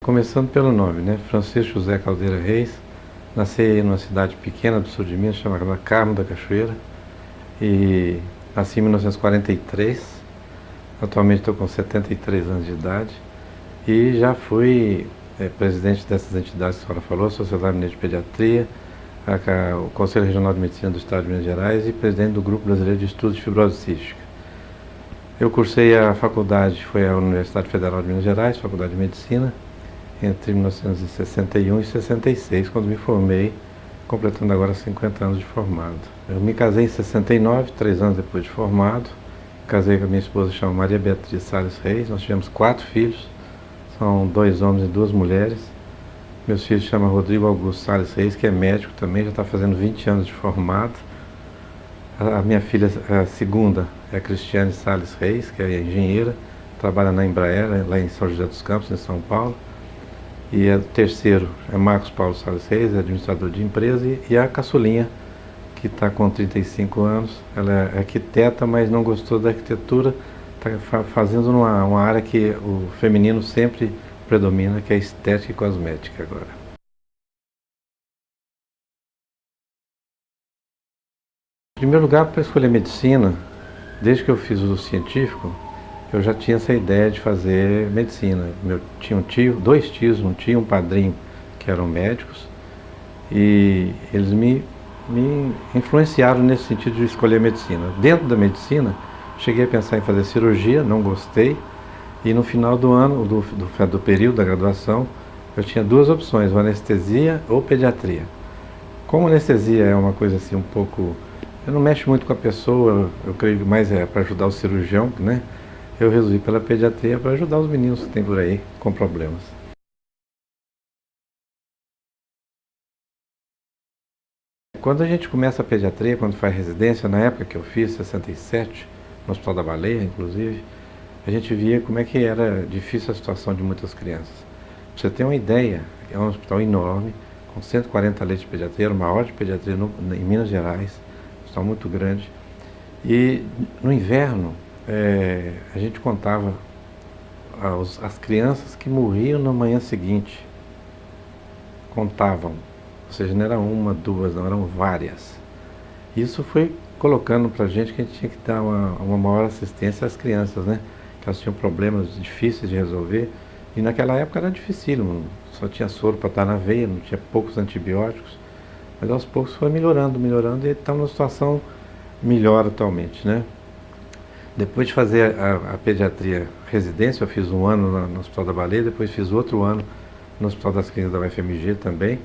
Começando pelo nome, né? Francisco José Caldeira Reis. Nasci numa cidade pequena do sul de Minas, chamada Carmo da Cachoeira. E nasci em 1943. Atualmente estou com 73 anos de idade. E já fui presidente dessas entidades que a senhora falou, a Sociedade Mineira de Pediatria, o Conselho Regional de Medicina do Estado de Minas Gerais e presidente do Grupo Brasileiro de Estudos de Fibrose Cística. Eu cursei a faculdade, foi a Universidade Federal de Minas Gerais, Faculdade de Medicina, entre 1961 e 66, quando me formei, completando agora 50 anos de formado. Eu me casei em 69, 3 anos depois de formado. Casei com a minha esposa, chama Maria Beatriz Salles Reis. Nós tivemos 4 filhos, são 2 homens e 2 mulheres. Meus filhos chamam Rodrigo Augusto Salles Reis, que é médico também, já está fazendo 20 anos de formado. A minha filha, a segunda, é a Cristiane Salles Reis, que é engenheira, trabalha na Embraer, lá em São José dos Campos, em São Paulo. E o terceiro é Marcos Paulo Salles Reis, é administrador de empresa, e a caçulinha, que está com 35 anos, ela é arquiteta, mas não gostou da arquitetura, está fazendo uma área que o feminino sempre predomina, que é estética e cosmética agora. Em primeiro lugar, para escolher medicina, desde que eu fiz o científico, eu já tinha essa ideia de fazer medicina. Tinha um tio, 2 tios, um tio e um padrinho que eram médicos, e eles me influenciaram nesse sentido de escolher medicina. Dentro da medicina, cheguei a pensar em fazer cirurgia, não gostei, e no final do ano, do período da graduação, eu tinha 2 opções, ou anestesia ou pediatria. Como anestesia é uma coisa assim um pouco... Eu não mexo muito com a pessoa, eu creio que mais é para ajudar o cirurgião, né? Eu resolvi pela pediatria para ajudar os meninos que tem por aí com problemas. Quando a gente começa a pediatria, quando faz residência, na época que eu fiz, 67, no Hospital da Baleia, inclusive, a gente via como é que era difícil a situação de muitas crianças. Para você ter uma ideia, é um hospital enorme, com 140 leitos de pediatria, o maior de pediatria em Minas Gerais, um hospital muito grande. E no inverno, a gente contava as crianças que morriam na manhã seguinte. Contavam. Ou seja, não era uma, 2, não, eram várias. Isso foi colocando para a gente que a gente tinha que dar uma maior assistência às crianças, né? Que elas tinham problemas difíceis de resolver. E naquela época era difícil, só tinha soro para estar na veia, não tinha poucos antibióticos. Mas aos poucos foi melhorando e está numa situação melhor atualmente, né? Depois de fazer a pediatria residência, eu fiz 1 ano no Hospital da Baleia, depois fiz outro ano no Hospital das Clínicas da UFMG também.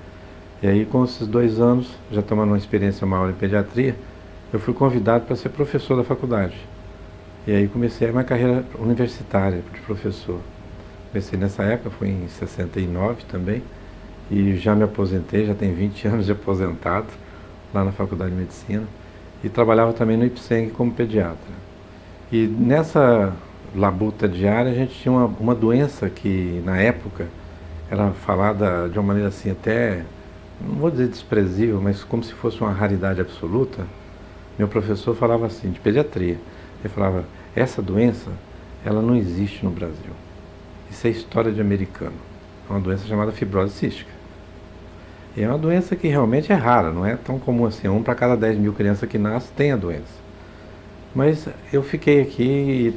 E aí, com esses 2 anos, já tomando uma experiência maior em pediatria, eu fui convidado para ser professor da faculdade. E aí comecei a minha carreira universitária de professor. Comecei nessa época, foi em 69 também, e já me aposentei, já tem 20 anos de aposentado, lá na Faculdade de Medicina, e trabalhava também no IPSENG como pediatra. E nessa labuta diária, a gente tinha uma doença que, na época, era falada de uma maneira assim até, não vou dizer desprezível, mas como se fosse uma raridade absoluta. Meu professor falava assim, de pediatria, ele falava, essa doença, ela não existe no Brasil. Isso é história de americano. É uma doença chamada fibrose cística. E é uma doença que realmente é rara, não é tão comum assim. 1 para cada 10 mil crianças que nascem tem a doença. Mas eu fiquei aqui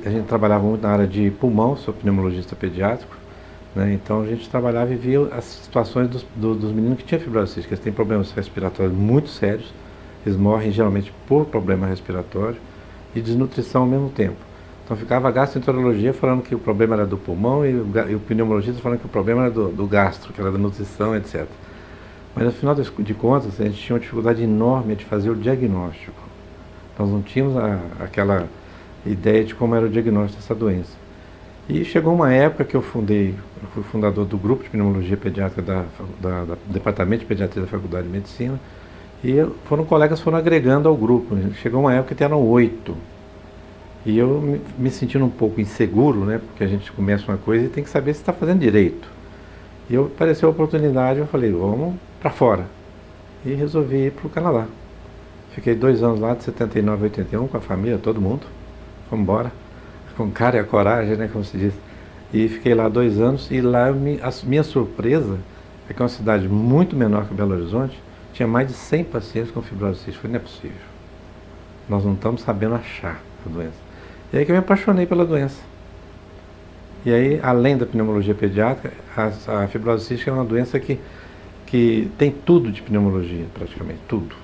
e a gente trabalhava muito na área de pulmão, sou pneumologista pediátrico, né? Então a gente trabalhava e via as situações dos meninos que tinham fibrose cística. Eles têm problemas respiratórios muito sérios, eles morrem geralmente por problema respiratório e desnutrição ao mesmo tempo. Então ficava a gastroenterologia falando que o problema era do pulmão e o pneumologista falando que o problema era do gastro, que era da nutrição, etc. Mas afinal de contas, a gente tinha uma dificuldade enorme de fazer o diagnóstico. Nós não tínhamos aquela ideia de como era o diagnóstico dessa doença. E chegou uma época que eu fui fundador do grupo de pneumologia pediátrica do Departamento de Pediatria da Faculdade de Medicina, e colegas foram agregando ao grupo. Chegou uma época que eram 8. E eu me sentindo um pouco inseguro, né? Porque a gente começa uma coisa e tem que saber se está fazendo direito. E apareceu a oportunidade, eu falei, vamos para fora. E resolvi ir para o Canadá. Fiquei 2 anos lá, de 79 a 81, com a família, todo mundo. Fomos embora, com cara e a coragem, né, como se diz. E fiquei lá 2 anos, e lá a minha surpresa é que é uma cidade muito menor que Belo Horizonte, tinha mais de 100 pacientes com fibrose cística. Falei, não é possível. Nós não estamos sabendo achar a doença. E aí que eu me apaixonei pela doença. E aí, além da pneumologia pediátrica, a fibrose cística é uma doença que tem tudo de pneumologia, praticamente, tudo.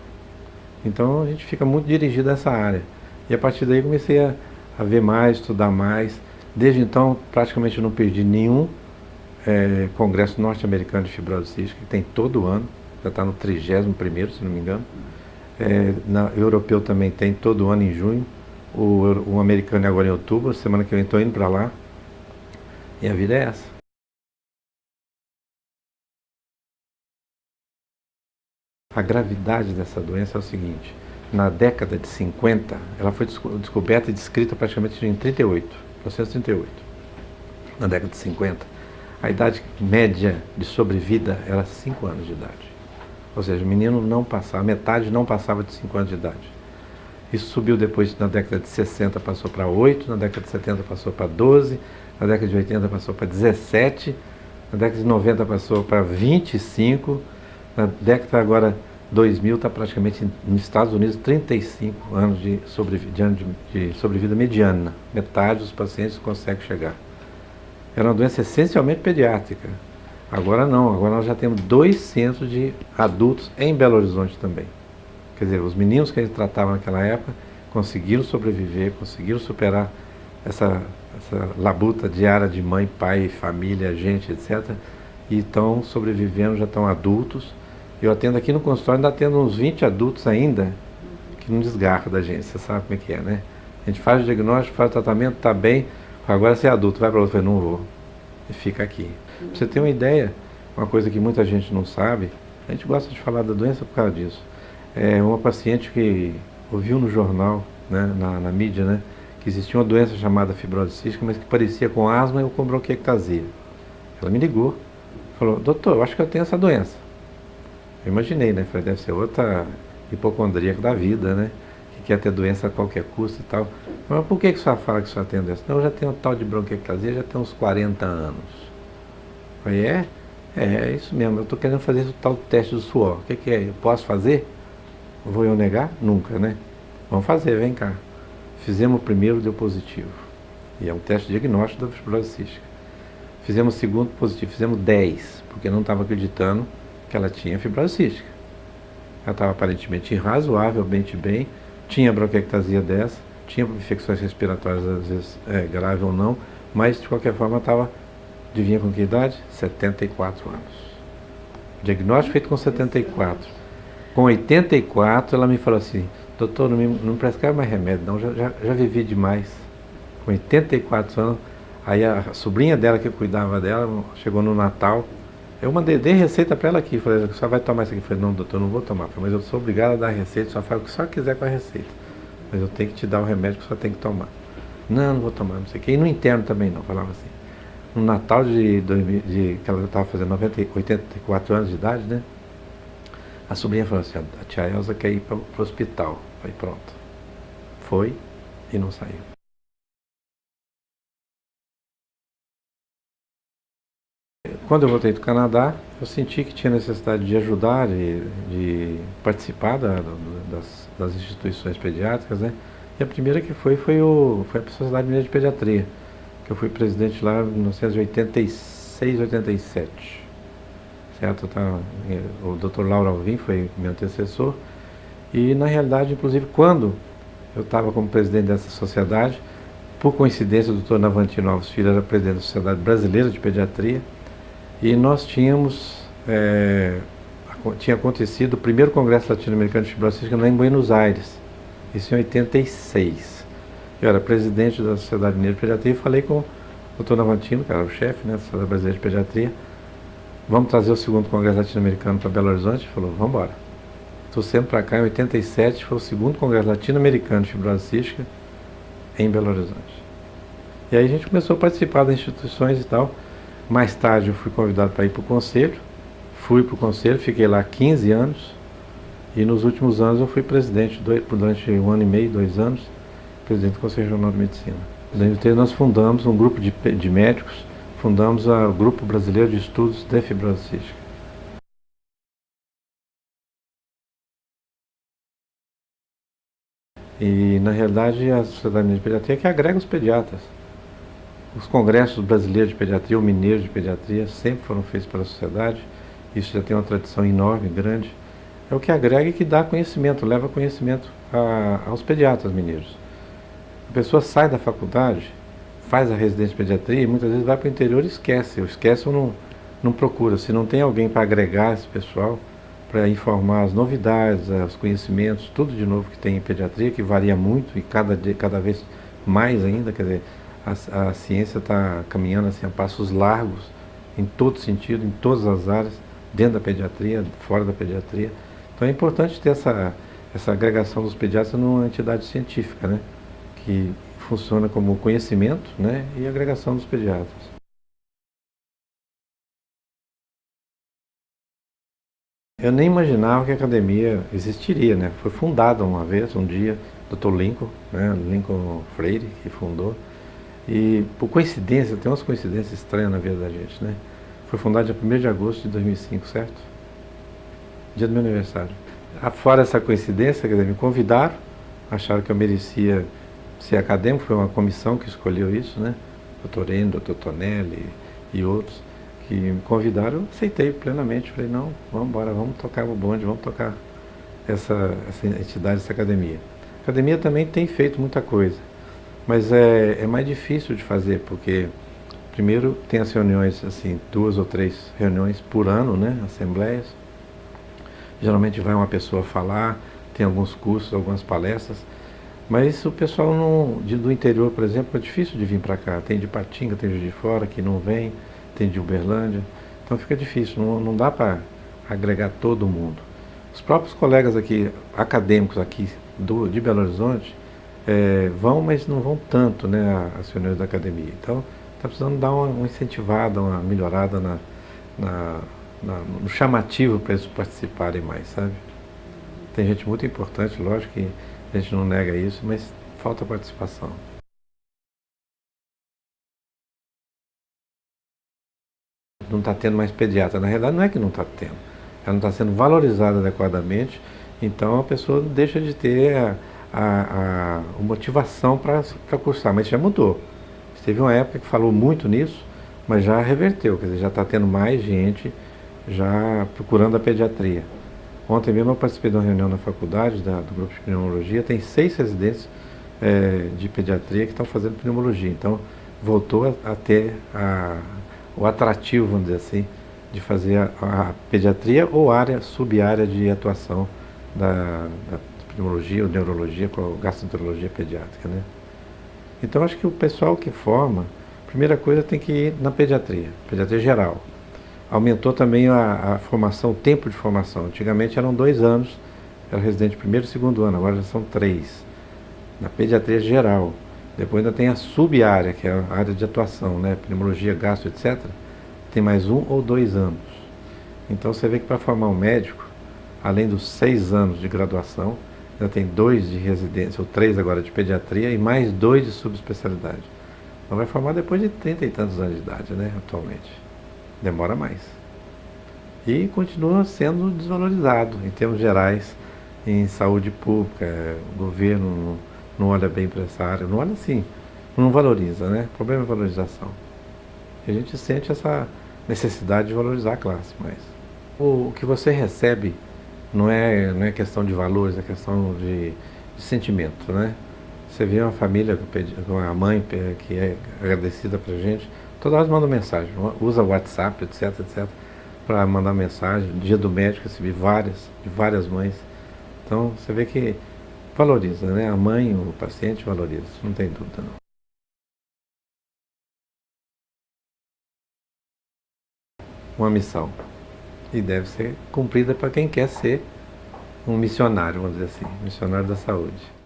Então a gente fica muito dirigido a essa área. E a partir daí comecei a ver mais, estudar mais. Desde então, praticamente eu não perdi nenhum congresso norte-americano de fibrose cística, que tem todo ano, já está no 31º, se não me engano. O europeu também tem todo ano em junho. O americano é agora em outubro, semana que vem estou indo para lá. E a vida é essa. A gravidade dessa doença é o seguinte: na década de 50, ela foi descoberta e descrita praticamente em 1938. Na década de 50, a idade média de sobrevida era 5 anos de idade. Ou seja, o menino não passava, metade não passava de 5 anos de idade. Isso subiu depois, na década de 60 passou para 8, na década de 70 passou para 12, na década de 80 passou para 17, na década de 90 passou para 25, na década agora 2000 está praticamente nos Estados Unidos 35 anos de sobrevida mediana. Metade dos pacientes consegue chegar. Era uma doença essencialmente pediátrica. Agora não, agora nós já temos 2 centros de adultos em Belo Horizonte também. Quer dizer, os meninos que a gente tratava naquela época conseguiram sobreviver, conseguiram superar essa labuta diária de mãe, pai, família, gente, etc. E estão sobrevivendo, já estão adultos. Eu atendo aqui no consultório, ainda atendo uns 20 adultos ainda, que não desgarra da gente, você sabe como é que é, né? A gente faz o diagnóstico, faz o tratamento, está bem, agora você é adulto, vai para outro, eu falei, não vou, e fica aqui. Pra você ter uma ideia, uma coisa que muita gente não sabe, a gente gosta de falar da doença por causa disso. É uma paciente que ouviu no jornal, né, na mídia, né, que existia uma doença chamada fibrose cística, mas que parecia com asma ou com bronquiectasia. Ela me ligou, falou, doutor, eu acho que eu tenho essa doença. Eu imaginei, né? Falei, deve ser outra hipocondríaca da vida, né? Que quer ter doença a qualquer custo e tal. Mas por que a senhora fala que a senhora tem doença? Não, eu já tenho um tal de bronquiectasia, já tenho uns 40 anos. Eu falei, é isso mesmo, eu estou querendo fazer esse tal teste do suor. O que é? Eu posso fazer? Vou eu negar? Nunca, né? Vamos fazer, vem cá. Fizemos o primeiro, deu positivo. E é um teste diagnóstico da fibrose cística. Fizemos o segundo, positivo. Fizemos 10, porque não estava acreditando que ela tinha fibrose cística. Ela estava aparentemente razoavelmente bem, tinha bronquiectasia dessa, tinha infecções respiratórias, às vezes grave ou não, mas de qualquer forma estava, adivinha com que idade? 74 anos. Diagnóstico feito com 74. Com 84 ela me falou assim, doutor, não me prescreve mais remédio não, já vivi demais. Com 84 anos, aí a sobrinha dela que cuidava dela, chegou no Natal, eu dei receita para ela aqui, falei, só vai tomar isso aqui. Eu falei, não, doutor, não vou tomar. Falei, mas eu sou obrigado a dar a receita, só faz o que só quiser com a receita. Mas eu tenho que te dar o remédio que só tem que tomar. Não vou tomar, não sei o quê. E no interno também não, falava assim. No Natal que ela estava fazendo 84 anos de idade, né? A sobrinha falou assim, a tia Elza quer ir para o hospital. Falei, pronto. Foi e não saiu. Quando eu voltei do Canadá, eu senti que tinha necessidade de ajudar, de participar das instituições pediátricas, né? E a primeira que foi a Sociedade Mineira de Pediatria, que eu fui presidente lá em 1986, 87. Certo? O Dr. Lauro Alvim foi meu antecessor. E, na realidade, inclusive, quando eu estava como presidente dessa sociedade, por coincidência, o Dr. Navantino Alves Filho era presidente da Sociedade Brasileira de Pediatria, e nós tinha acontecido o primeiro Congresso Latino-Americano de Fibrose Cística lá em Buenos Aires, isso em 86. Eu era presidente da Sociedade Mineira de Pediatria e falei com o Dr. Navantino, que era o chefe, né, da Sociedade Brasileira de Pediatria, vamos trazer o segundo Congresso Latino-Americano para Belo Horizonte? Ele falou, vamos embora. Estou sendo para cá em 87, foi o segundo Congresso Latino-Americano de Fibrose Cística em Belo Horizonte. E aí a gente começou a participar das instituições e tal. Mais tarde eu fui convidado para ir para o conselho, fui para o conselho, fiquei lá 15 anos, e nos últimos anos eu fui presidente, durante 1 ano e meio, 2 anos, presidente do Conselho Regional de Medicina. Em 2013 nós fundamos um grupo de médicos fundamos o Grupo Brasileiro de Estudos de Fibrose Cística. E, na realidade, a Sociedade de Pediatria que agrega os pediatras. Os congressos brasileiros de pediatria, ou mineiros de pediatria, sempre foram feitos pela sociedade. Isso já tem uma tradição enorme, grande. É o que agrega e que dá conhecimento, leva conhecimento aos pediatras mineiros. A pessoa sai da faculdade, faz a residência de pediatria e muitas vezes vai para o interior e esquece. Ou esquece ou não procura. Se não tem alguém para agregar esse pessoal, para informar as novidades, os conhecimentos, tudo de novo que tem em pediatria, que varia muito e cada vez mais ainda, quer dizer, a ciência está caminhando assim, a passos largos, em todo sentido, em todas as áreas, dentro da pediatria, fora da pediatria. Então é importante ter essa agregação dos pediatras numa entidade científica, né, que funciona como conhecimento, né, e agregação dos pediatras. Eu nem imaginava que a academia existiria, né? Foi fundada uma vez, um dia, Dr. Lincoln, né? Lincoln Freire, que fundou. E, por coincidência, tem umas coincidências estranhas na vida da gente, né? Foi fundada dia 1º de agosto de 2005, certo? Dia do meu aniversário. Fora essa coincidência, quer dizer, me convidaram, acharam que eu merecia ser acadêmico, foi uma comissão que escolheu isso, né? Dr. Endo, Dr. Tonelli e outros, que me convidaram, eu aceitei plenamente. Falei, não, vamos embora, vamos tocar o bonde, vamos tocar essa entidade, essa academia. A academia também tem feito muita coisa, mas é mais difícil de fazer, porque primeiro tem as reuniões, assim, 2 ou 3 reuniões por ano, né, assembleias. Geralmente vai uma pessoa falar, tem alguns cursos, algumas palestras, mas o pessoal do interior, por exemplo, é difícil de vir para cá. Tem de Patinga, tem de fora que não vem, tem de Uberlândia, então fica difícil, não dá para agregar todo mundo. Os próprios colegas aqui, acadêmicos aqui de Belo Horizonte, vão, mas não vão tanto, né, às reuniões da academia. Então está precisando dar uma incentivada, uma melhorada no chamativo para eles participarem mais, sabe? Tem gente muito importante, lógico que a gente não nega isso, mas falta participação. Não está tendo mais pediatra. Na realidade, não é que não está tendo. Ela não está sendo valorizada adequadamente, então a pessoa deixa de ter a motivação para cursar. Mas já mudou. Teve uma época que falou muito nisso, mas já reverteu. Quer dizer, já está tendo mais gente já procurando a pediatria. Ontem mesmo eu participei de uma reunião na faculdade do grupo de pneumologia. Tem 6 residentes de pediatria que estão fazendo pneumologia. Então, voltou a ter o atrativo, vamos dizer assim, de fazer a pediatria ou sub-área de atuação da pneumologia ou neurologia, com a gastroenterologia pediátrica, né? Então acho que o pessoal que forma, primeira coisa tem que ir na pediatria geral. Aumentou também a formação, o tempo de formação. Antigamente eram 2 anos, era residente primeiro e segundo ano, agora já são 3. Na pediatria geral. Depois ainda tem a sub-área, que é a área de atuação, né? Pneumologia, gastro, etc. Tem mais 1 ou 2 anos. Então você vê que para formar um médico, além dos 6 anos de graduação, ainda tem 2 de residência, ou 3 agora de pediatria, e mais 2 de subespecialidade. Então vai formar depois de 30 e tantos anos de idade, né, atualmente. Demora mais. E continua sendo desvalorizado, em termos gerais, em saúde pública. O governo não olha bem para essa área, não olha assim, não valoriza, né? O problema é a valorização. E a gente sente essa necessidade de valorizar a classe, mas o que você recebe não é questão de valores, é questão de sentimento, né? Você vê uma família com a mãe que é agradecida pra gente, toda hora manda mensagem, usa o WhatsApp, etc, para mandar mensagem. Dia do médico, eu recebi de várias mães. Então você vê que valoriza, né? A mãe, o paciente valoriza, não tem dúvida não. Uma missão. E deve ser cumprida para quem quer ser um missionário, vamos dizer assim, missionário da saúde.